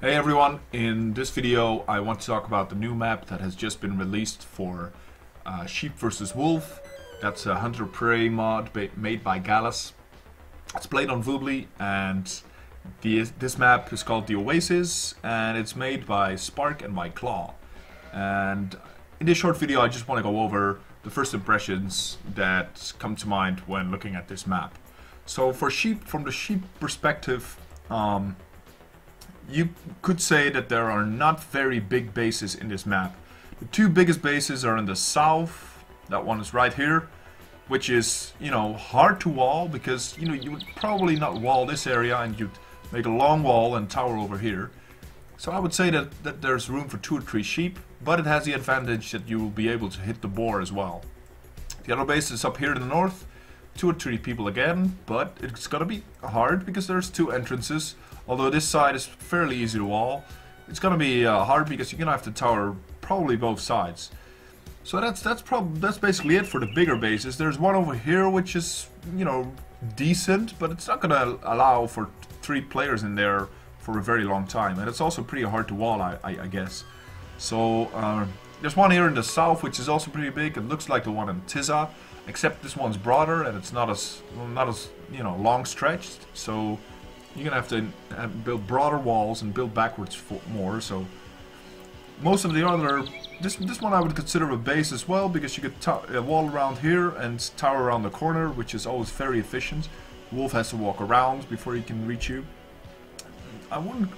Hey everyone, in this video I want to talk about the new map that has just been released for Sheep vs Wolf. That's a Hunter Prey mod made by Gallus. It's played on Voobly, and this map is called the Oasis, and it's made by Spark and by Claw. And in this short video I just want to go over the first impressions that come to mind when looking at this map. So for sheep, from the sheep perspective, you could say that there are not very big bases in this map. The two biggest bases are in the south. That one is right here, which is, hard to wall because, you would probably not wall this area and you'd make a long wall and tower over here. So I would say that there's room for 2 or 3 sheep, but it has the advantage that you will be able to hit the boar as well. The other base is up here in the north. 2 or 3 people again, but it's gonna be hard because there's 2 entrances. Although this side is fairly easy to wall, it's gonna be hard because you're gonna have to tower probably both sides. So that's basically it for the bigger bases. There's one over here which is decent, but it's not gonna allow for 3 players in there for a very long time, and it's also pretty hard to wall, I guess. So there's one here in the south which is also pretty big. It looks like the one in Tiza, except this one's broader and it's not as long stretched. So you're gonna have to build broader walls and build backwards more. So most of the other, this one I would consider a base as well, because you could wall around here and tower around the corner, which is always very efficient. Wolf has to walk around before he can reach you. I wouldn't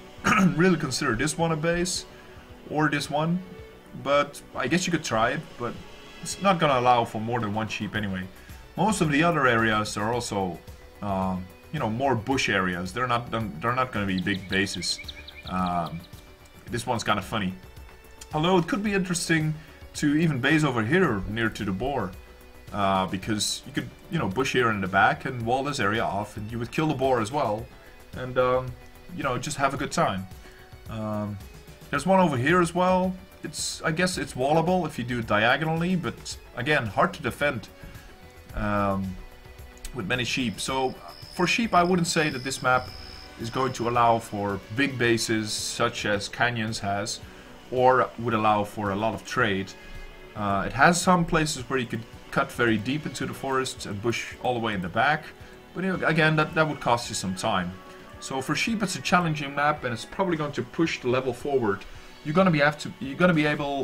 really consider this one a base, or this one, but I guess you could try it, but it's not gonna allow for more than 1 sheep anyway. Most of the other areas are also more bush areas. They're not gonna be big bases. This one's kind of funny, although it could be interesting to even base over here near to the boar, because you could bush here in the back and wall this area off, and you would kill the boar as well, and just have a good time. There's one over here as well. I guess it's wallable if you do it diagonally, but again, hard to defend with many sheep. So for sheep, I wouldn't say that this map is going to allow for big bases such as Canyons has, or would allow for a lot of trade. It has some places where you could cut very deep into the forest and bush all the way in the back, but again, that would cost you some time. So for sheep, it's a challenging map, and it's probably going to push the level forward. You're gonna be able,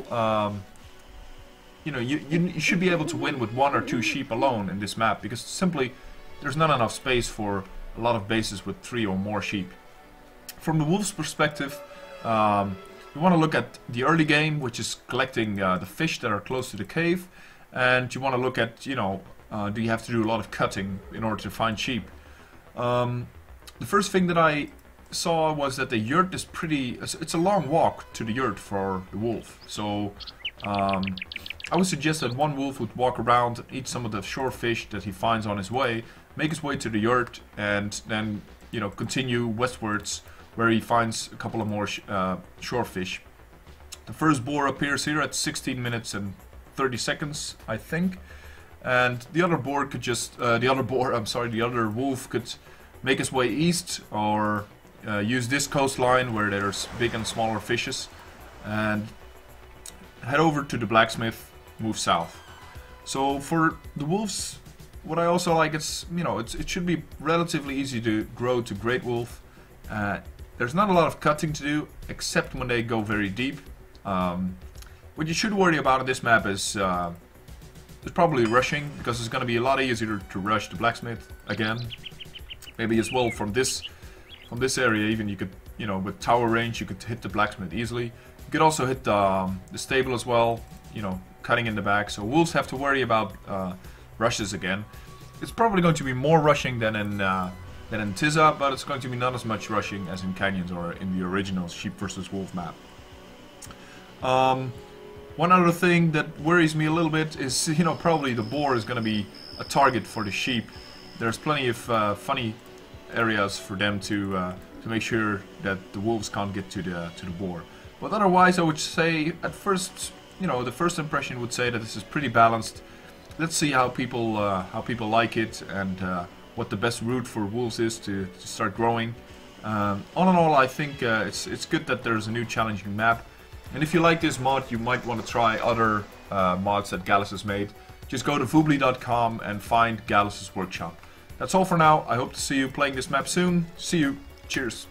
you should be able to win with 1 or 2 sheep alone in this map, because simply there's not enough space for a lot of bases with 3 or more sheep. From the wolf's perspective, you want to look at the early game, which is collecting the fish that are close to the cave, and you want to look at, do you have to do a lot of cutting in order to find sheep. The first thing that I saw was that the yurt is it's a long walk to the yurt for the wolf. So I would suggest that one wolf would walk around, eat some of the shore fish that he finds on his way, make his way to the yurt, and then continue westwards where he finds a couple of more shore fish. The first boar appears here at 16 minutes and 30 seconds, I think, and the other boar could just the other wolf could make his way east, or use this coastline where there's big and smaller fishes, and head over to the blacksmith, move south. So for the wolves, what I also like is, it should be relatively easy to grow to great wolf. There's not a lot of cutting to do, except when they go very deep. What you should worry about in this map is probably rushing, because it's going to be a lot easier to rush the blacksmith again. Maybe as well from this area, even you could, with tower range, you could hit the blacksmith easily. You could also hit the stable as well, cutting in the back. So wolves have to worry about rushes again. It's probably going to be more rushing than in Tiza, but it's going to be not as much rushing as in Canyons or in the original sheep versus wolf map. One other thing that worries me a little bit is, probably the boar is going to be a target for the sheep. There's plenty of funny areas for them to make sure that the wolves can't get to the boar. But otherwise, I would say at first, the first impression would say that this is pretty balanced. Let's see how people like it, and what the best route for wolves is to start growing. All in all, I think it's good that there's a new challenging map. And if you like this mod, you might want to try other mods that Gallus has made. Just go to Voobly.com and find Gallus's workshop. That's all for now. I hope to see you playing this map soon. See you. Cheers.